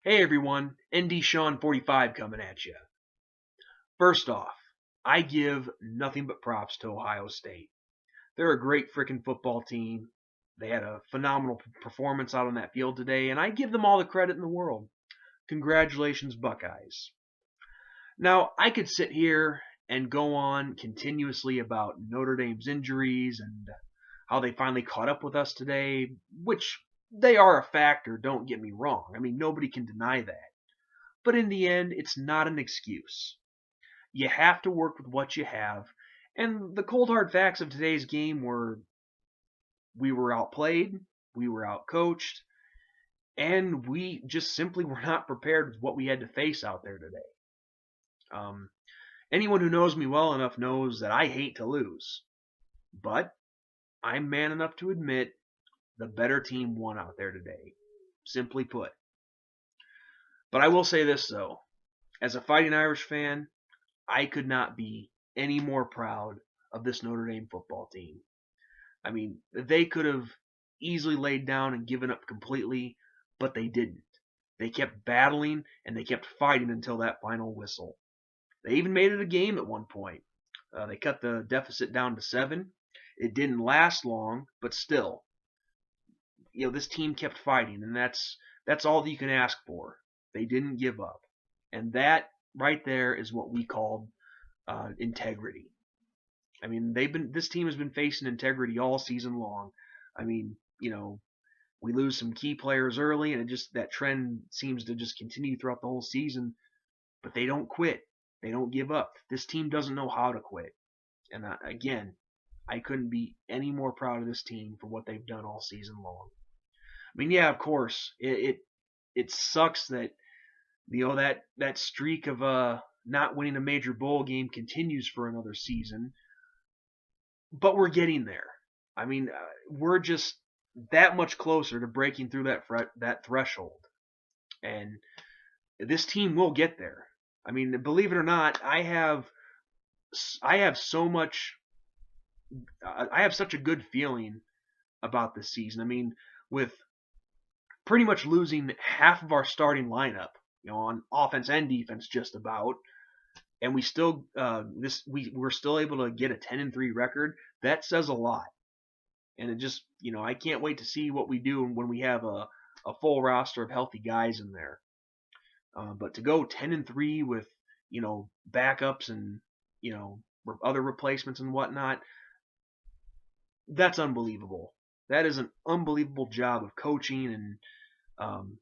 Hey everyone, ND Sean 45 coming at you. First off, I give nothing but props to Ohio State. They're a great freaking football team. They had a phenomenal performance out on that field today, and I give them all the credit in the world. Congratulations, Buckeyes. Now, I could sit here and go on continuously about Notre Dame's injuries and how they finally caught up with us today, which they are a factor, don't get me wrong. I mean, nobody can deny that. But in the end, it's not an excuse. You have to work with what you have. And the cold hard facts of today's game were we were outplayed, we were outcoached, and we just simply were not prepared with what we had to face out there today. Um, Anyone who knows me well enough knows that I hate to lose. But I'm man enough to admit the better team won out there today. Simply put. But I will say this, though. As a Fighting Irish fan, I could not be any more proud of this Notre Dame football team. I mean, they could have easily laid down and given up completely, but they didn't. They kept battling and they kept fighting until that final whistle. They even made it a game at one point. They cut the deficit down to 7. It didn't last long, but still, this team kept fighting, and that's all that you can ask for. They didn't give up, and that right there is what we called integrity. I mean, this team has been facing integrity all season long. I mean, we lose some key players early, and that trend seems to just continue throughout the whole season. But they don't quit. They don't give up. This team doesn't know how to quit. And again, I couldn't be any more proud of this team for what they've done all season long. I mean, yeah, of course, it sucks that that streak of not winning a major bowl game continues for another season, but we're getting there. I mean, we're just that much closer to breaking through that threshold, and this team will get there. I mean, believe it or not, I have so much. I have such a good feeling about this season. I mean, with pretty much losing half of our starting lineup, on offense and defense, just about, and we still we're still able to get a 10-3 record. That says a lot, and it just I can't wait to see what we do when we have a full roster of healthy guys in there. But to go 10-3 with backups and other replacements and whatnot, that's unbelievable. That is an unbelievable job of coaching and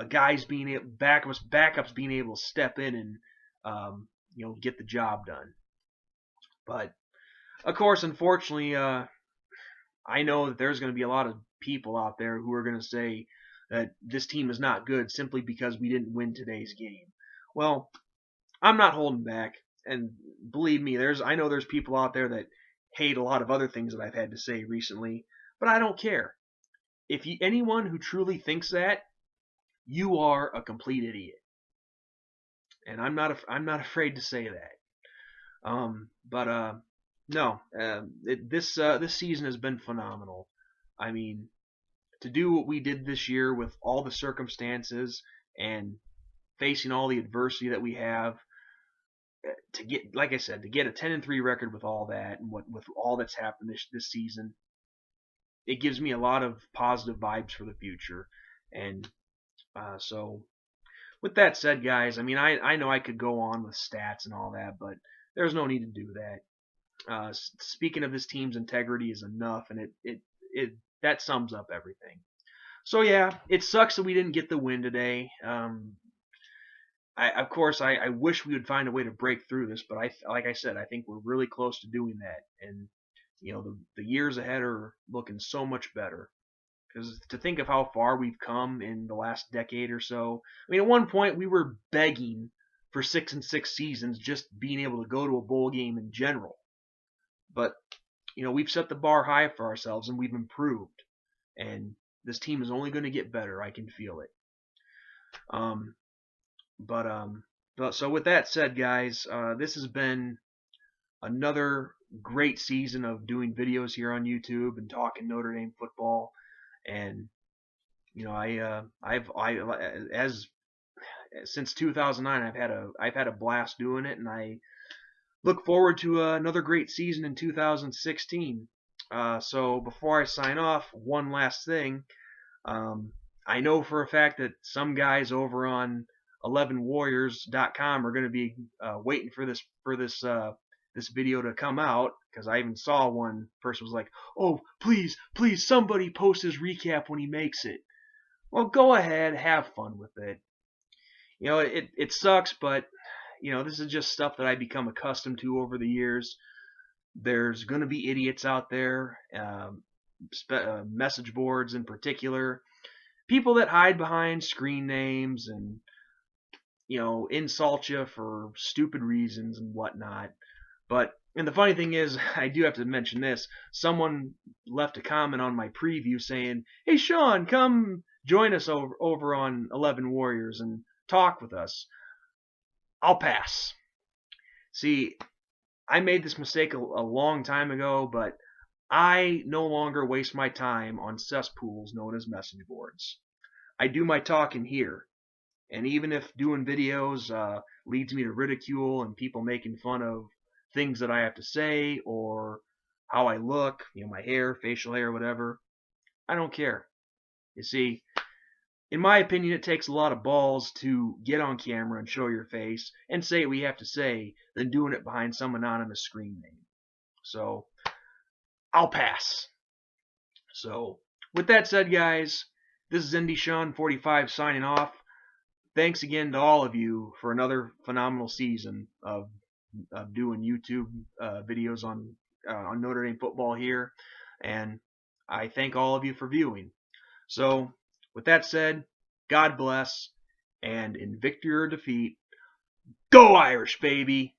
guys backups being able to step in and get the job done. But of course, unfortunately, I know that there's going to be a lot of people out there who are going to say that this team is not good simply because we didn't win today's game. Well, I'm not holding back, and believe me, I know there's people out there that hate a lot of other things that I've had to say recently, but I don't care. Anyone who truly thinks that, you are a complete idiot, and I'm not afraid to say that. But no, this season has been phenomenal. I mean, to do what we did this year with all the circumstances and facing all the adversity that we have, to get, like I said, to get a 10-3 record with all that and with all that's happened this season, it gives me a lot of positive vibes for the future. And so, with that said, guys, I mean, I know I could go on with stats and all that, but there's no need to do that. Speaking of this team's integrity is enough, and it that sums up everything. So yeah, it sucks that we didn't get the win today. Of course, I wish we would find a way to break through this, but like I said, I think we're really close to doing that, and the years ahead are looking so much better. Because to think of how far we've come in the last decade or so, I mean, at one point we were begging for 6-6 seasons, just being able to go to a bowl game in general. But we've set the bar high for ourselves, and we've improved, and this team is only going to get better. I can feel it. But so with that said, guys, this has been another great season of doing videos here on YouTube and talking Notre Dame football. And You know, as since 2009, I've had a blast doing it, and I look forward to another great season in 2016. So before I sign off, one last thing. Um, I know for a fact that some guys over on 11warriors.com are going to be waiting for this video to come out, because I even saw one person was like, "Oh, please, somebody post his recap when he makes it." Well, go ahead, have fun with it. You know, it sucks, but you know, this is just stuff that I become accustomed to over the years. There's going to be idiots out there, message boards in particular, people that hide behind screen names and, you know, insult you for stupid reasons and whatnot. And the funny thing is, I do have to mention this. Someone left a comment on my preview saying, "Hey Sean, come join us over on 11 Warriors and talk with us." I'll pass. See, I made this mistake a long time ago, but I no longer waste my time on cesspools known as message boards. I do my talking here. And even if doing videos leads me to ridicule and people making fun of things that I have to say or how I look, you know, my hair, facial hair, whatever, I don't care. You see, in my opinion, it takes a lot of balls to get on camera and show your face and say what you have to say than doing it behind some anonymous screen name. So, I'll pass. So, with that said, guys, this is Indy Sean 45 signing off. Thanks again to all of you for another phenomenal season of doing YouTube videos on Notre Dame football here, and I thank all of you for viewing. So, with that said, God bless, and in victory or defeat, go Irish, baby!